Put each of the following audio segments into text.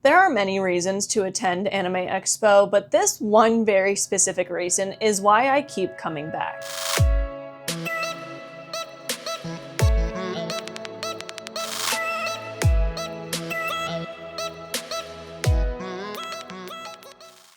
There are many reasons to attend Anime Expo, but this one very specific reason is why I keep coming back.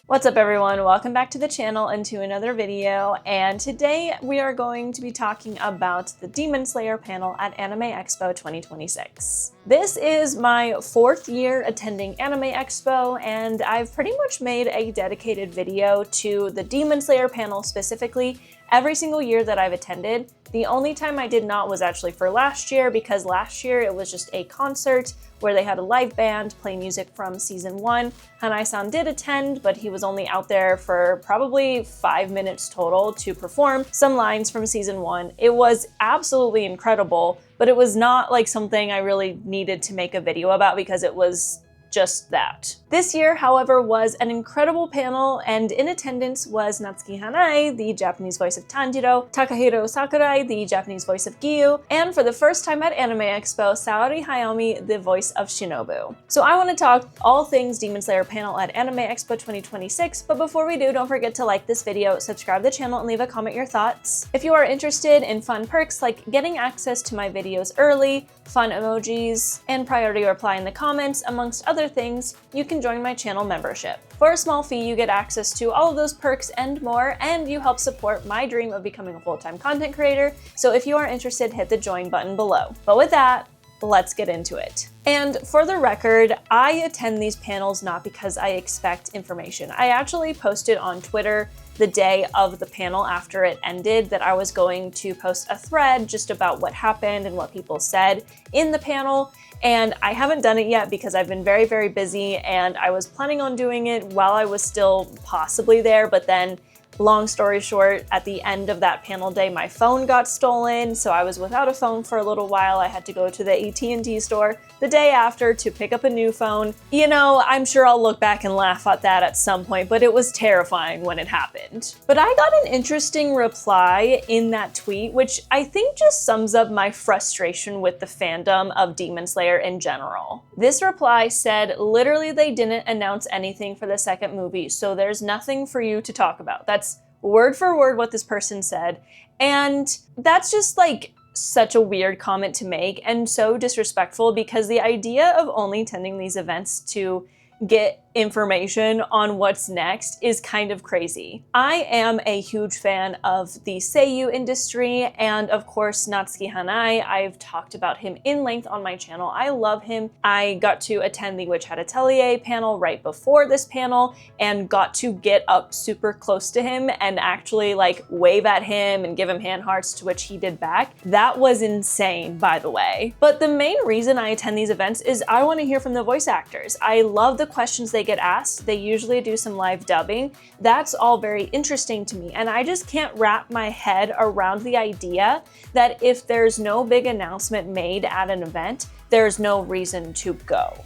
What's up everyone, welcome back to the channel and to another video, and today we are going to be talking about the Demon Slayer panel at Anime Expo 2026. This is my 4th year attending Anime Expo, and I've pretty much made a dedicated video to the Demon Slayer panel specifically every single year that I've attended. The only time I did not was actually for last year, because last year it was just a concert where they had a live band play music from season 1. Hanai-san did attend, but he was only out there for probably 5 minutes total to perform some lines from season 1. It was absolutely incredible, but it was not like something I really needed to make a video about because it was just that. This year, however, was an incredible panel, and in attendance was Natsuki Hanai, the Japanese voice of Tanjiro, Takahiro Sakurai, the Japanese voice of Giyu, and for the first time at Anime Expo, Saori Hayami, the voice of Shinobu. So I want to talk all things Demon Slayer panel at Anime Expo 2026, but before we do, don't forget to like this video, subscribe to the channel, and leave a comment your thoughts. If you are interested in fun perks like getting access to my videos early, fun emojis, and priority reply in the comments, amongst other things, you can join my channel membership. For a small fee, you get access to all of those perks and more, and you help support my dream of becoming a full-time content creator. So if you are interested, hit the join button below. But with that, let's get into it. And for the record, I attend these panels not because I expect information. I actually posted on Twitter the day of the panel after it ended that I was going to post a thread just about what happened and what people said in the panel. And I haven't done it yet because I've been very, very busy, and I was planning on doing it while I was still possibly there, but then long story short, at the end of that panel day, my phone got stolen, so I was without a phone for a little while. I had to go to the AT&T store the day after to pick up a new phone. You know, I'm sure I'll look back and laugh at that at some point, but it was terrifying when it happened. But I got an interesting reply in that tweet, which I think just sums up my frustration with the fandom of Demon Slayer in general. This reply said, literally, they didn't announce anything for the second movie, so there's nothing for you to talk about. That's word for word what this person said, and that's just like such a weird comment to make and so disrespectful, because the idea of only attending these events to get information on what's next is kind of crazy. I am a huge fan of the seiyuu industry, and of course Natsuki Hanai. I've talked about him in length on my channel. I love him. I got to attend the Witch Hat Atelier panel right before this panel and got to get up super close to him and actually like wave at him and give him hand hearts, to which he did back. That was insane, by the way. But the main reason I attend these events is I want to hear from the voice actors. I love the questions they get asked. They usually do some live dubbing. That's all very interesting to me, and I just can't wrap my head around the idea that if there's no big announcement made at an event, there's no reason to go.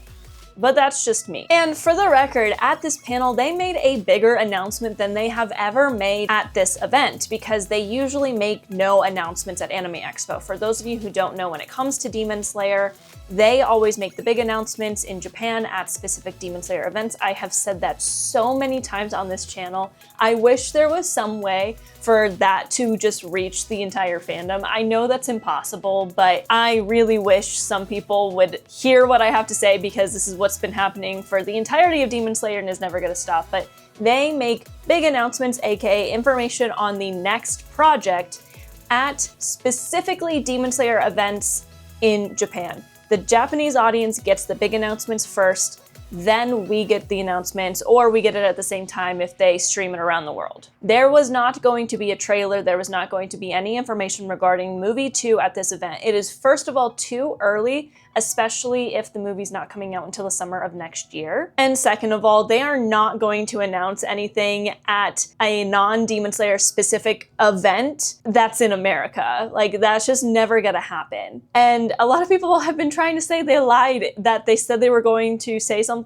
But that's just me. And for the record, at this panel, they made a bigger announcement than they have ever made at this event, because they usually make no announcements at Anime Expo. For those of you who don't know, when it comes to Demon Slayer, they always make the big announcements in Japan at specific Demon Slayer events. I have said that so many times on this channel. I wish there was some way for that to just reach the entire fandom. I know that's impossible, but I really wish some people would hear what I have to say, because this is what's been happening for the entirety of Demon Slayer and is never gonna stop. But they make big announcements, aka information on the next project, at specifically Demon Slayer events in Japan. The Japanese audience gets the big announcements first, then we get the announcements, or we get it at the same time if they stream it around the world. There was not going to be a trailer, there was not going to be any information regarding movie 2 at this event. It is, first of all, too early, especially if the movie's not coming out until the summer of next year. And second of all, they are not going to announce anything at a non-Demon Slayer specific event that's in America. Like, that's just never gonna happen. And a lot of people have been trying to say they lied, that they said they were going to say something.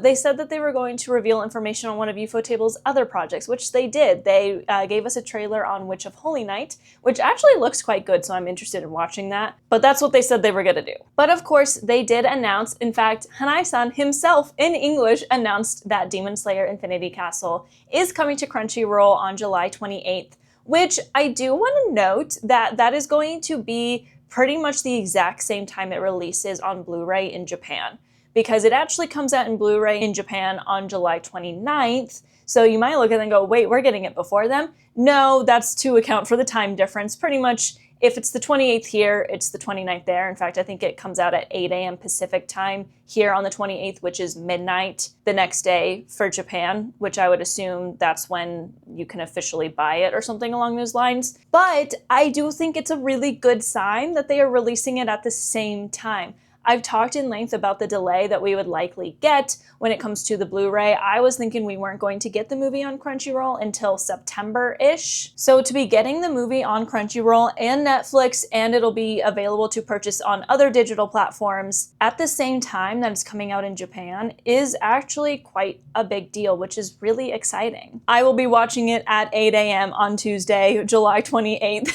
They said that they were going to reveal information on one of Ufotable's other projects, which they did. They gave us a trailer on Witch of Holy Night, which actually looks quite good, so I'm interested in watching that. But that's what they said they were gonna do. But of course, they did announce, in fact, Hanai-san himself in English announced that Demon Slayer Infinity Castle is coming to Crunchyroll on July 28th, which I do want to note that that is going to be pretty much the exact same time it releases on Blu-ray in Japan, because it actually comes out in Blu-ray in Japan on July 29th. So you might look at it and go, wait, we're getting it before them? No, that's to account for the time difference. Pretty much, if it's the 28th here, it's the 29th there. In fact, I think it comes out at 8 a.m. Pacific time here on the 28th, which is midnight the next day for Japan, which I would assume that's when you can officially buy it or something along those lines. But I do think it's a really good sign that they are releasing it at the same time. I've talked in length about the delay that we would likely get when it comes to the Blu-ray. I was thinking we weren't going to get the movie on Crunchyroll until September-ish. So to be getting the movie on Crunchyroll and Netflix, and it'll be available to purchase on other digital platforms at the same time that it's coming out in Japan, is actually quite a big deal, which is really exciting. I will be watching it at 8 a.m. on Tuesday, July 28th.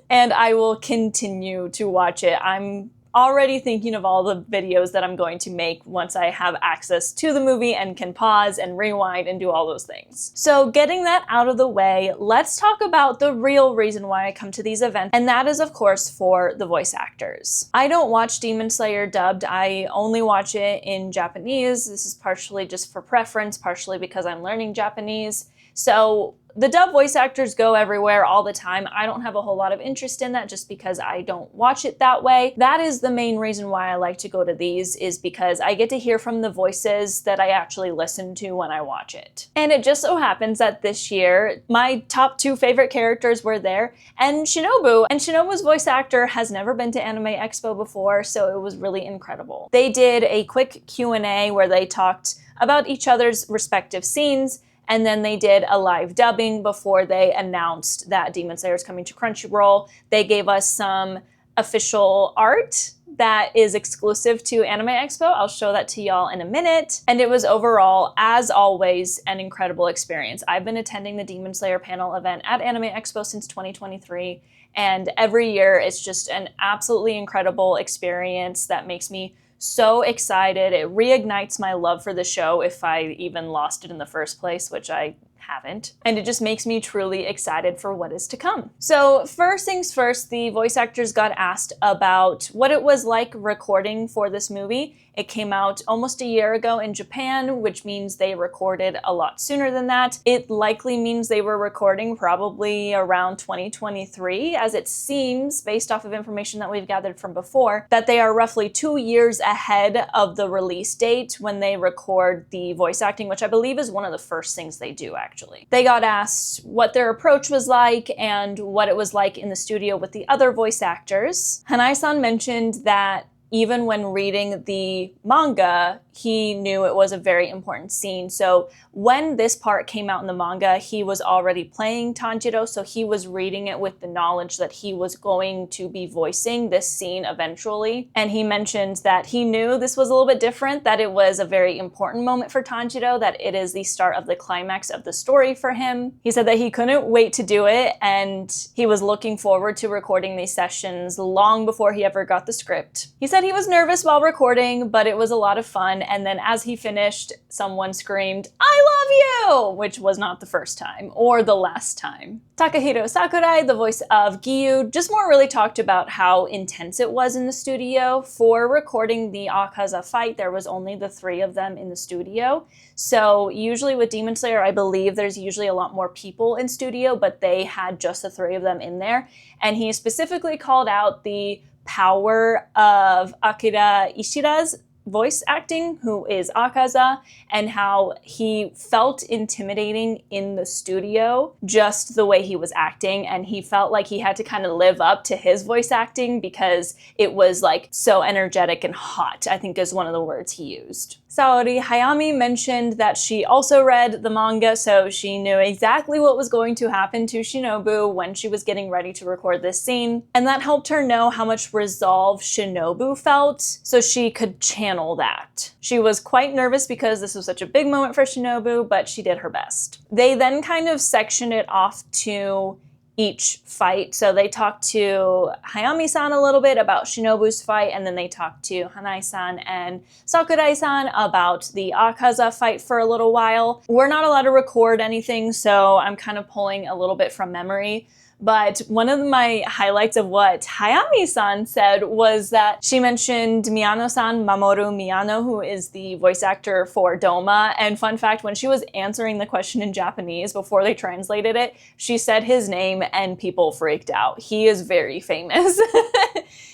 And I will continue to watch it. I'm already thinking of all the videos that I'm going to make once I have access to the movie and can pause and rewind and do all those things. So getting that out of the way, let's talk about the real reason why I come to these events, and that is of course for the voice actors. I don't watch Demon Slayer dubbed, I only watch it in Japanese. This is partially just for preference, partially because I'm learning Japanese. So the dub voice actors go everywhere all the time. I don't have a whole lot of interest in that just because I don't watch it that way. That is the main reason why I like to go to these, is because I get to hear from the voices that I actually listen to when I watch it. And it just so happens that this year, my top 2 favorite characters were there, and Shinobu. And Shinobu's voice actor has never been to Anime Expo before, so it was really incredible. They did a quick Q&A where they talked about each other's respective scenes, and then they did a live dubbing before they announced that Demon Slayer is coming to Crunchyroll. They gave us some official art that is exclusive to Anime Expo. I'll show that to y'all in a minute. And it was overall, as always, an incredible experience. I've been attending the Demon Slayer panel event at Anime Expo since 2023, and every year it's just an absolutely incredible experience that makes me so excited. It reignites my love for the show if I even lost it in the first place, which I haven't. And it just makes me truly excited for what is to come. So first things first, the voice actors got asked about what it was like recording for this movie. It came out almost a year ago in Japan, which means they recorded a lot sooner than that. It likely means they were recording probably around 2023, as it seems, based off of information that we've gathered from before, that they are roughly 2 years ahead of the release date when they record the voice acting, which I believe is one of the first things they do, actually. They got asked what their approach was like and what it was like in the studio with the other voice actors. Hanai-san mentioned that even when reading the manga, he knew it was a very important scene. So when this part came out in the manga, he was already playing Tanjiro, so he was reading it with the knowledge that he was going to be voicing this scene eventually. And he mentioned that he knew this was a little bit different, that it was a very important moment for Tanjiro, that it is the start of the climax of the story for him. He said that he couldn't wait to do it, and he was looking forward to recording these sessions long before he ever got the script. He said he was nervous while recording, but it was a lot of fun. And then as he finished, someone screamed, "I love you!" which was not the first time or the last time. Takahiro Sakurai, the voice of Giyu, just more really talked about how intense it was in the studio. For recording the Akaza fight, there was only the 3 of them in the studio. So usually with Demon Slayer, I believe there's usually a lot more people in studio, but they had just the 3 of them in there. And he specifically called out the power of Akira Ishira's voice acting, who is Akaza, and how he felt intimidating in the studio just the way he was acting, and he felt like he had to kind of live up to his voice acting because it was like so energetic and hot, I think is one of the words he used. Saori Hayami mentioned that she also read the manga, so she knew exactly what was going to happen to Shinobu when she was getting ready to record this scene, and that helped her know how much resolve Shinobu felt, so she could channel that. She was quite nervous because this was such a big moment for Shinobu, but she did her best. They then kind of sectioned it off to each fight. So they talked to Hayami-san a little bit about Shinobu's fight, and then they talked to Hanai-san and Sakurai-san about the Akaza fight for a little while. We're not allowed to record anything, so I'm kind of pulling a little bit from memory. But one of my highlights of what Hayami-san said was that she mentioned Miyano-san, Mamoru Miyano, who is the voice actor for Doma. And fun fact, when she was answering the question in Japanese before they translated it, she said his name and people freaked out. He is very famous.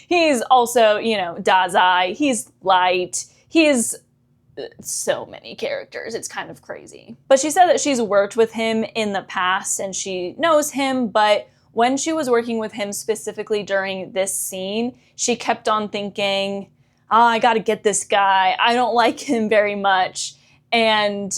He's also, you know, Dazai, he's Light, he's so many characters. It's kind of crazy. But she said that she's worked with him in the past and she knows him, but when she was working with him specifically during this scene, she kept on thinking, oh, I gotta get this guy. I don't like him very much. And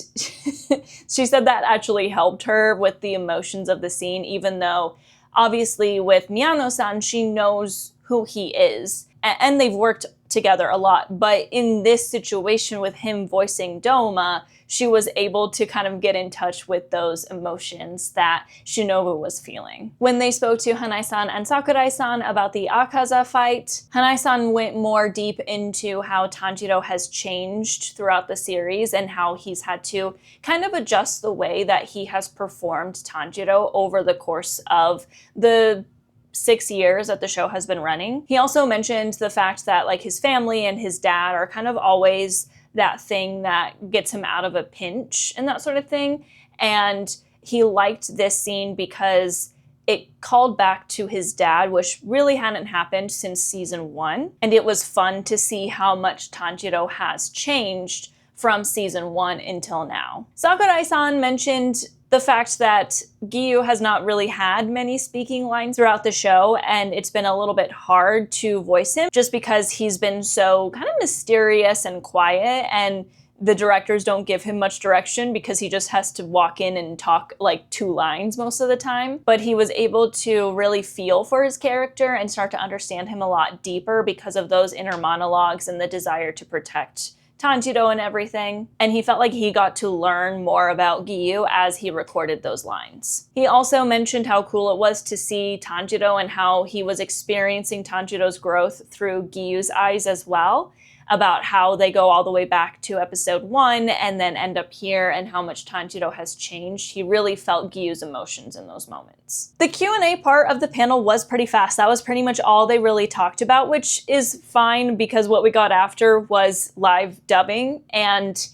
she said that actually helped her with the emotions of the scene, even though obviously with Miyano-san, she knows who he is and they've worked together a lot. But in this situation with him voicing Doma, she was able to kind of get in touch with those emotions that Shinobu was feeling. When they spoke to Hanai-san and Sakurai-san about the Akaza fight, Hanai-san went more deep into how Tanjiro has changed throughout the series and how he's had to kind of adjust the way that he has performed Tanjiro over the course of the 6 years that the show has been running. He also mentioned the fact that like his family and his dad are kind of always that thing that gets him out of a pinch and that sort of thing. And he liked this scene because it called back to his dad, which really hadn't happened since season 1. And it was fun to see how much Tanjiro has changed from season 1 until now. Sakurai-san mentioned the fact that Giyu has not really had many speaking lines throughout the show, and it's been a little bit hard to voice him just because he's been so kind of mysterious and quiet, and the directors don't give him much direction because he just has to walk in and talk like 2 lines most of the time. But he was able to really feel for his character and start to understand him a lot deeper because of those inner monologues and the desire to protect Tanjiro and everything, and he felt like he got to learn more about Giyu as he recorded those lines. He also mentioned how cool it was to see Tanjiro and how he was experiencing Tanjiro's growth through Giyu's eyes as well, about how they go all the way back to episode 1 and then end up here and how much Tanjiro has changed. He really felt Giyu's emotions in those moments. The Q&A part of the panel was pretty fast. That was pretty much all they really talked about, which is fine because what we got after was live dubbing, and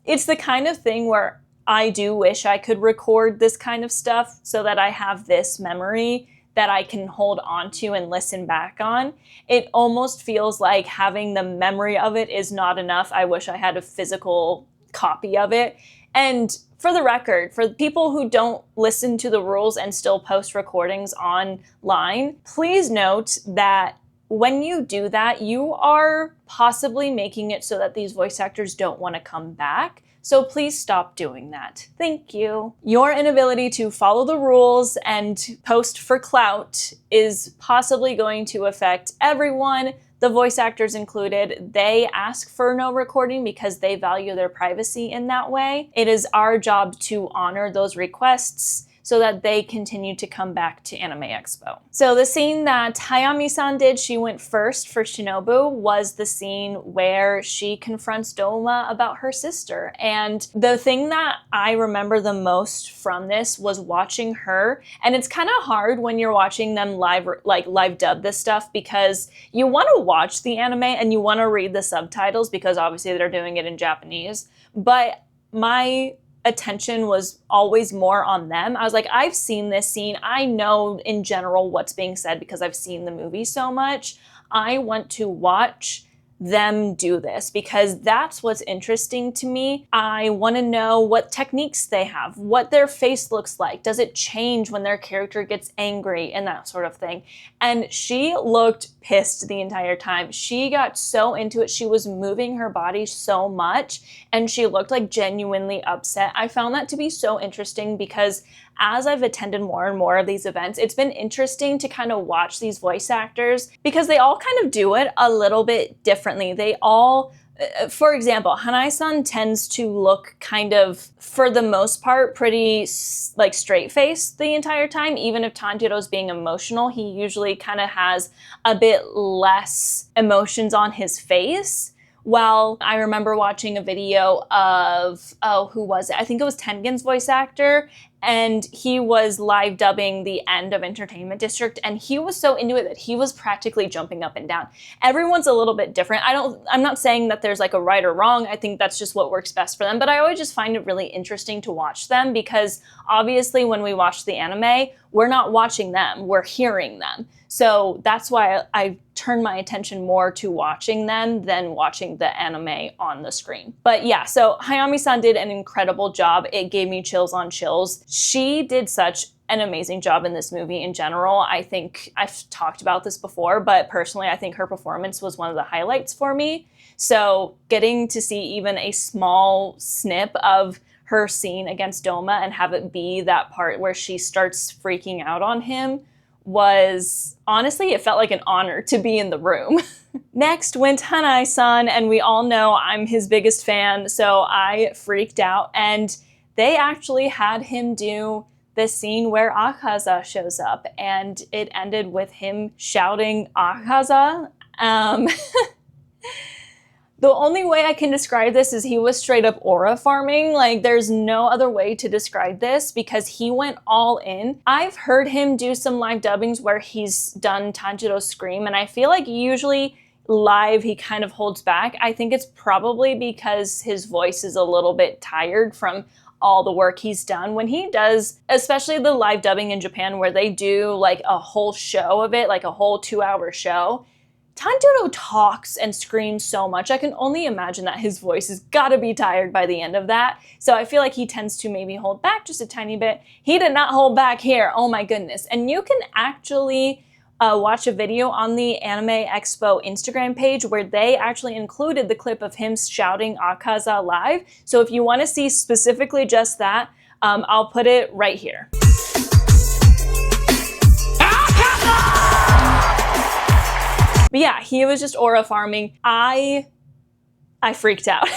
it's the kind of thing where I do wish I could record this kind of stuff so that I have this memory that I can hold on to and listen back on. It almost feels like having the memory of it is not enough. I wish I had a physical copy of it. And for the record, for people who don't listen to the rules and still post recordings online, please note that when you do that, you are possibly making it so that these voice actors don't want to come back. So please stop doing that. Thank you. Your inability to follow the rules and post for clout is possibly going to affect everyone, the voice actors included. They ask for no recording because they value their privacy in that way. It is our job to honor those requests so that they continue to come back to Anime Expo. So the scene that Hayami-san did, she went first for Shinobu, was the scene where she confronts Doma about her sister. And the thing that I remember the most from this was watching her, and it's kind of hard when you're watching them live dub this stuff because you want to watch the anime and you want to read the subtitles because obviously they're doing it in Japanese, but my attention was always more on them. I was like, I've seen this scene. I know in general what's being said because I've seen the movie so much. I want to watch them do this because that's what's interesting to me. I want to know what techniques they have, what their face looks like. Does it change when their character gets angry and that sort of thing? And she looked pissed the entire time. She got so into it. She was moving her body so much and she looked like genuinely upset. I found that to be so interesting because as I've attended more and more of these events, it's been interesting to kind of watch these voice actors because they all kind of do it a little bit differently. They all, for example, Hanai-san tends to look kind of, for the most part, pretty like straight-faced the entire time. Even if Tanjiro's being emotional, he usually kind of has a bit less emotions on his face. Well, I remember watching a video of, who was it? I think it was Tengen's voice actor, and he was live dubbing the end of Entertainment District, and he was so into it that he was practically jumping up and down. Everyone's a little bit different. I'm not saying that there's like a right or wrong. I think that's just what works best for them, but I always just find it really interesting to watch them because obviously when we watch the anime, we're not watching them, we're hearing them. So that's why I turn my attention more to watching them than watching the anime on the screen. But yeah, so Hayami-san did an incredible job. It gave me chills on chills. She did such an amazing job in this movie in general. I think I've talked about this before, but personally, I think her performance was one of the highlights for me. So getting to see even a small snip of her scene against Doma and have it be that part where she starts freaking out on him was, honestly, it felt like an honor to be in the room. Next went Hanai-san, and we all know I'm his biggest fan, so I freaked out, and they actually had him do the scene where Akaza shows up, and it ended with him shouting Akaza. The only way I can describe this is he was straight up aura farming. Like, there's no other way to describe this because he went all in. I've heard him do some live dubbings where he's done Tanjiro's scream, and I feel like usually live he kind of holds back. I think it's probably because his voice is a little bit tired from all the work he's done. When he does, especially the live dubbing in Japan where they do like a whole show of it, like a whole 2-hour show, Tanjiro talks and screams so much. I can only imagine that his voice has got to be tired by the end of that. So I feel like he tends to maybe hold back just a tiny bit. He did not hold back here. Oh my goodness. And you can actually watch a video on the Anime Expo Instagram page where they actually included the clip of him shouting Akaza live. So if you want to see specifically just that, I'll put it right here. But yeah, he was just aura farming. I freaked out.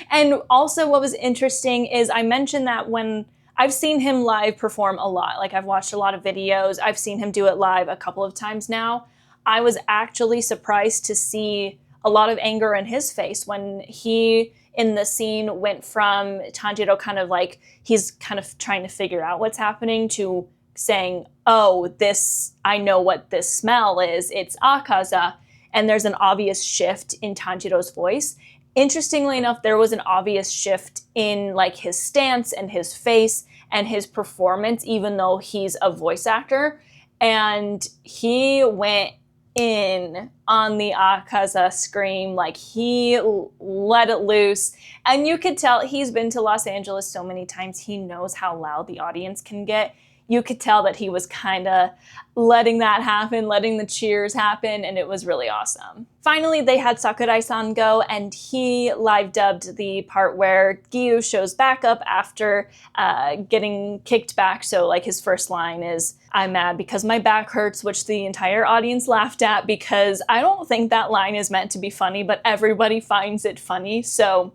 And also what was interesting is I mentioned that when I've seen him live perform a lot, like I've watched a lot of videos, I've seen him do it live a couple of times now. I was actually surprised to see a lot of anger in his face when he, in the scene, went from Tanjiro kind of like, he's kind of trying to figure out what's happening to saying, oh, this, I know what this smell is, it's Akaza, and there's an obvious shift in Tanjiro's voice. Interestingly enough, there was an obvious shift in like his stance and his face and his performance, even though he's a voice actor, and he went in on the Akaza scream, like he let it loose, and you could tell he's been to Los Angeles so many times, he knows how loud the audience can get. You could tell that he was kind of letting that happen, letting the cheers happen, and it was really awesome. Finally, they had Sakurai-san go, and he live dubbed the part where Giyu shows back up after getting kicked back. So like his first line is, "I'm mad because my back hurts," which the entire audience laughed at because I don't think that line is meant to be funny, but everybody finds it funny, so.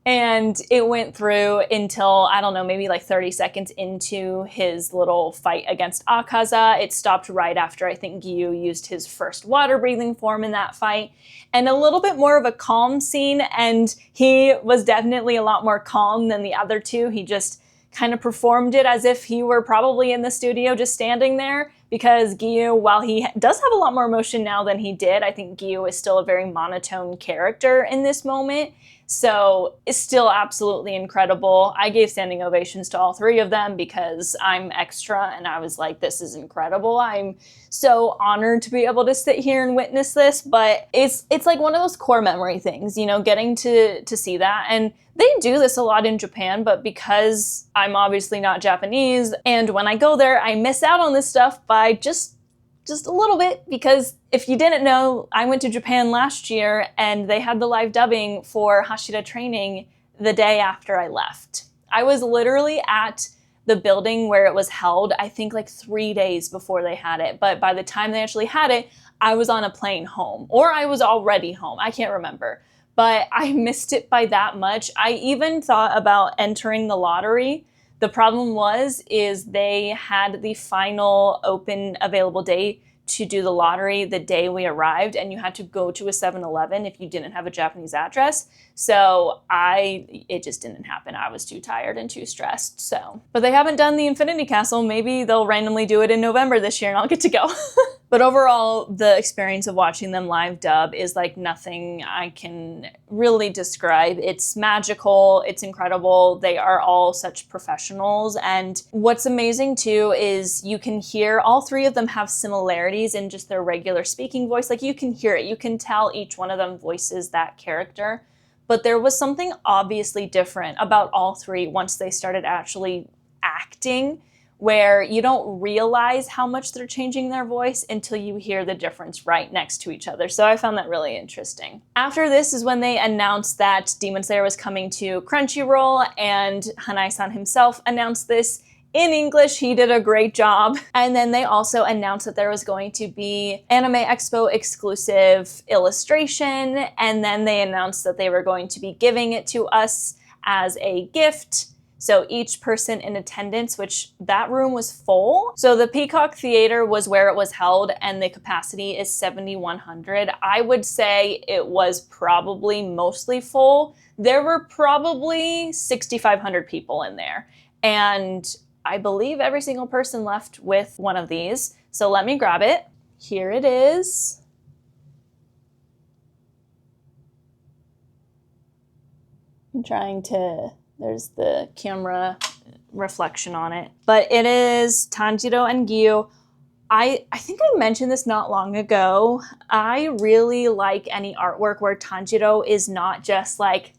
And it went through until, I don't know, maybe like 30 seconds into his little fight against Akaza. It stopped right after I think Giyu used his first water breathing form in that fight. And a little bit more of a calm scene, and he was definitely a lot more calm than the other two. He just kind of performed it as if he were probably in the studio just standing there, because Giyu, while he does have a lot more emotion now than he did, I think Giyu is still a very monotone character in this moment. So it's still absolutely incredible. I gave standing ovations to all three of them because I'm extra and I was like, this is incredible. I'm so honored to be able to sit here and witness this, but it's like one of those core memory things, you know, getting to see that. And they do this a lot in Japan, but because I'm obviously not Japanese, and when I go there, I miss out on this stuff by just a little bit, because if you didn't know, I went to Japan last year and they had the live dubbing for Hashira training the day after I left. I was literally at the building where it was held, I think like 3 days before they had it. But by the time they actually had it, I was on a plane home, or I was already home. I can't remember. But I missed it by that much. I even thought about entering the lottery. The problem is they had the final open available day to do the lottery the day we arrived, and you had to go to a 7-Eleven if you didn't have a Japanese address. So it just didn't happen. I was too tired and too stressed. So, but they haven't done the Infinity Castle. Maybe they'll randomly do it in November this year and I'll get to go. But overall, the experience of watching them live dub is like nothing I can really describe. It's magical, it's incredible. They are all such professionals. And what's amazing too is you can hear all three of them have similarities in just their regular speaking voice. Like you can hear it, you can tell each one of them voices that character. But there was something obviously different about all three once they started actually acting, where you don't realize how much they're changing their voice until you hear the difference right next to each other. So I found that really interesting. After this is when they announced that Demon Slayer was coming to Crunchyroll, and Hanai-san himself announced this in English. He did a great job. And then they also announced that there was going to be Anime Expo exclusive illustration, and then they announced that they were going to be giving it to us as a gift. So each person in attendance, which that room was full. So the Peacock Theater was where it was held, and the capacity is 7,100. I would say it was probably mostly full. There were probably 6,500 people in there. And I believe every single person left with one of these. So let me grab it. Here it is. I'm trying to... There's the camera reflection on it. But it is Tanjiro and Gyu. I think I mentioned this not long ago. I really like any artwork where Tanjiro is not just like,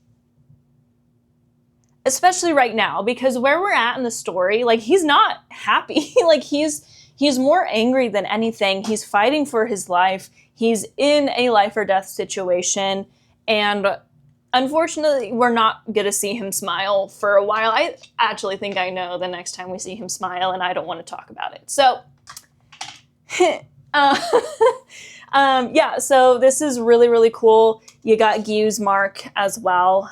especially right now, because where we're at in the story, like he's not happy. Like he's more angry than anything. He's fighting for his life. He's in a life or death situation, and unfortunately, we're not gonna see him smile for a while. I actually think I know the next time we see him smile, and I don't want to talk about it. So, yeah, so this is really, really cool. You got Gyu's mark as well.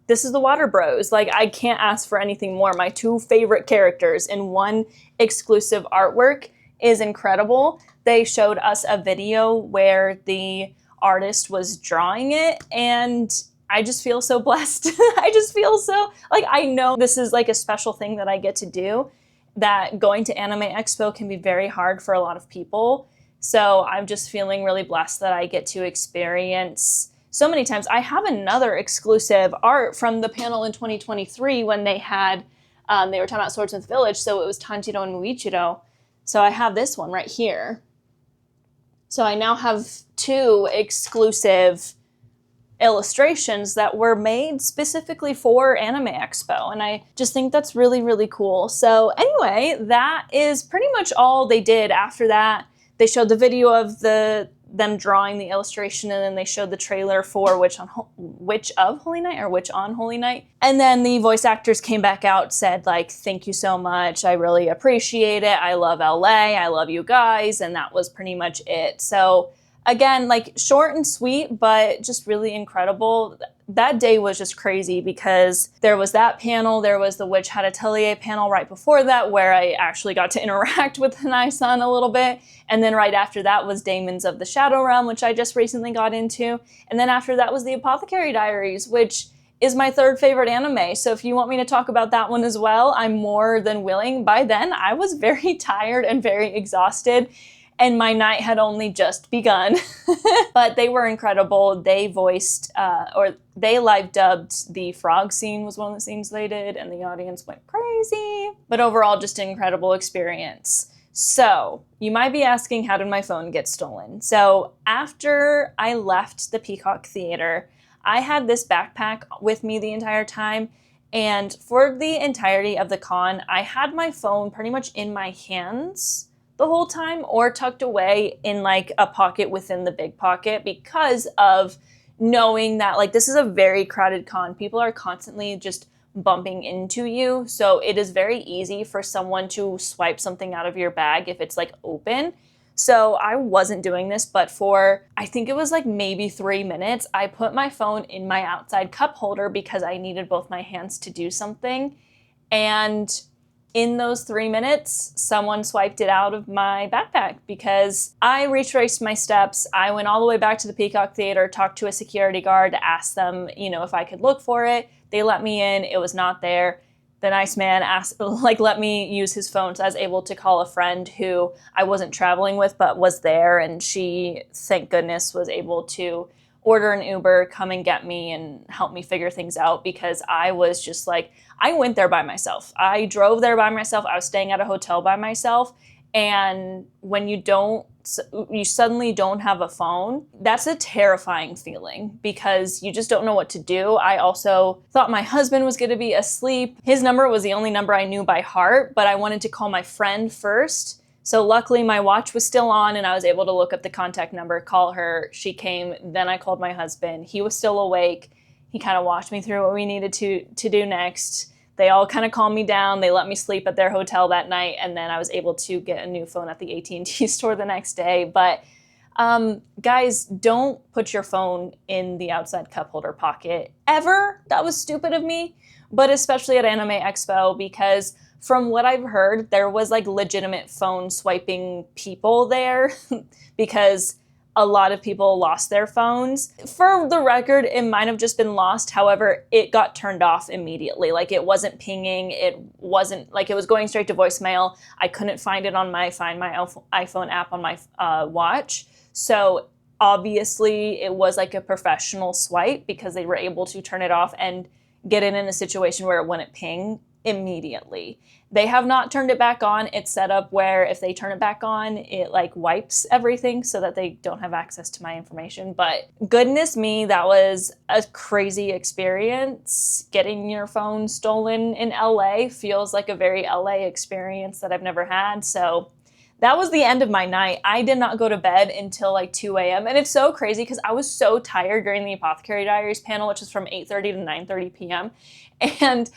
This is the Water Bros. Like, I can't ask for anything more. My two favorite characters in one exclusive artwork is incredible. They showed us a video where the artist was drawing it, and I just feel so blessed. I just feel so, like, I know this is like a special thing that I get to do, that going to Anime Expo can be very hard for a lot of people. So I'm just feeling really blessed that I get to experience so many times. I have another exclusive art from the panel in 2023 when they had, they were talking about Swordsmith Village, so it was Tanjiro and Muichiro. So I have this one right here. So I now have two exclusive illustrations that were made specifically for Anime Expo, and I just think that's really, really cool. So anyway, that is pretty much all they did. After that, they showed the video of them drawing the illustration, and then they showed the trailer for Witch on Holy Night. And then the voice actors came back out, said like, thank you so much, I really appreciate it, I love LA, I love you guys, and that was pretty much it. So again, like short and sweet, but just really incredible. That day was just crazy because there was that panel, there was the Witch Hat Atelier panel right before that, where I actually got to interact with Hanai-san a little bit. And then right after that was Daemons of the Shadow Realm, which I just recently got into. And then after that was the Apothecary Diaries, which is my third favorite anime. So if you want me to talk about that one as well, I'm more than willing. By then, I was very tired and very exhausted, and my night had only just begun. But they were incredible. They voiced, or they live dubbed the frog scene, was one of the scenes they did, and the audience went crazy. But overall, just an incredible experience. So you might be asking, how did my phone get stolen? So after I left the Peacock Theater, I had this backpack with me the entire time. And for the entirety of the con, I had my phone pretty much in my hands the whole time, or tucked away in like a pocket within the big pocket, because of knowing that like this is a very crowded con. People are constantly just bumping into you. So it is very easy for someone to swipe something out of your bag if it's like open. So I wasn't doing this, but for, I think it was like maybe 3 minutes, I put my phone in my outside cup holder because I needed both my hands to do something. And in those 3 minutes, someone swiped it out of my backpack because I retraced my steps. I went all the way back to the Peacock Theater, talked to a security guard, asked them, if I could look for it. They let me in. It was not there. The nice man let me use his phone. So I was able to call a friend who I wasn't traveling with, but was there. And she, thank goodness, was able to order an Uber, come and get me and help me figure things out, because I was just like, I went there by myself. I drove there by myself. I was staying at a hotel by myself. And when you suddenly don't have a phone, that's a terrifying feeling because you just don't know what to do. I also thought my husband was going to be asleep. His number was the only number I knew by heart, but I wanted to call my friend first. So luckily my watch was still on and I was able to look up the contact number, call her. She came, then I called my husband. He was still awake. He kind of walked me through what we needed to do next. They all kind of calmed me down. They let me sleep at their hotel that night, and then I was able to get a new phone at the AT&T store the next day. But guys, don't put your phone in the outside cup holder pocket ever. That was stupid of me, but especially at Anime Expo, because from what I've heard, there was like legitimate phone swiping people there because a lot of people lost their phones. For the record, it might have just been lost. However, it got turned off immediately. Like it wasn't pinging. It wasn't like it was going straight to voicemail. I couldn't find it on my Find My iPhone app on my watch. So obviously it was like a professional swipe because they were able to turn it off and get it in a situation where it wouldn't ping immediately. They have not turned it back on. It's set up where if they turn it back on, it like wipes everything so that they don't have access to my information. But goodness me, that was a crazy experience. Getting your phone stolen in LA feels like a very LA experience that I've never had. So that was the end of my night. I did not go to bed until like 2 a.m. And it's so crazy because I was so tired during the Apothecary Diaries panel, which was from 8:30 to 9:30 p.m. And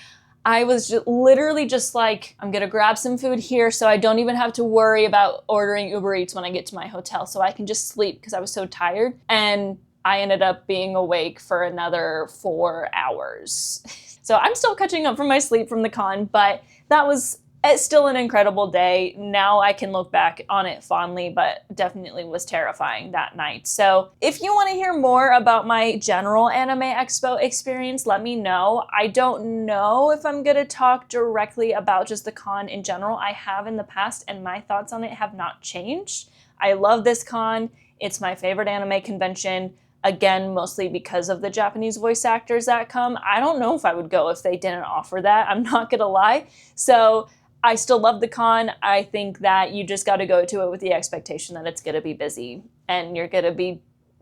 I was literally just like, I'm gonna grab some food here so I don't even have to worry about ordering Uber Eats when I get to my hotel, so I can just sleep because I was so tired. And I ended up being awake for another 4 hours. So I'm still catching up from my sleep from the con, but that was still an incredible day. Now I can look back on it fondly, but definitely was terrifying that night. So if you want to hear more about my general Anime Expo experience, let me know. I don't know if I'm going to talk directly about just the con in general. I have in the past, and my thoughts on it have not changed. I love this con. It's my favorite anime convention. Again, mostly because of the Japanese voice actors that come. I don't know if I would go if they didn't offer that. I'm not going to lie. So I still love the con. I think that you just got to go to it with the expectation that it's going to be busy and you're going to be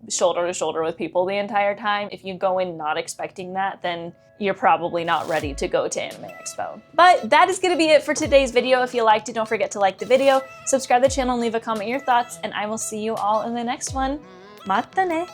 shoulder to shoulder with people the entire time. If you go in not expecting that, then you're probably not ready to go to Anime Expo. But that is going to be it for today's video. If you liked it, don't forget to like the video, subscribe to the channel, and leave a comment your thoughts, and I will see you all in the next one. Mata ne!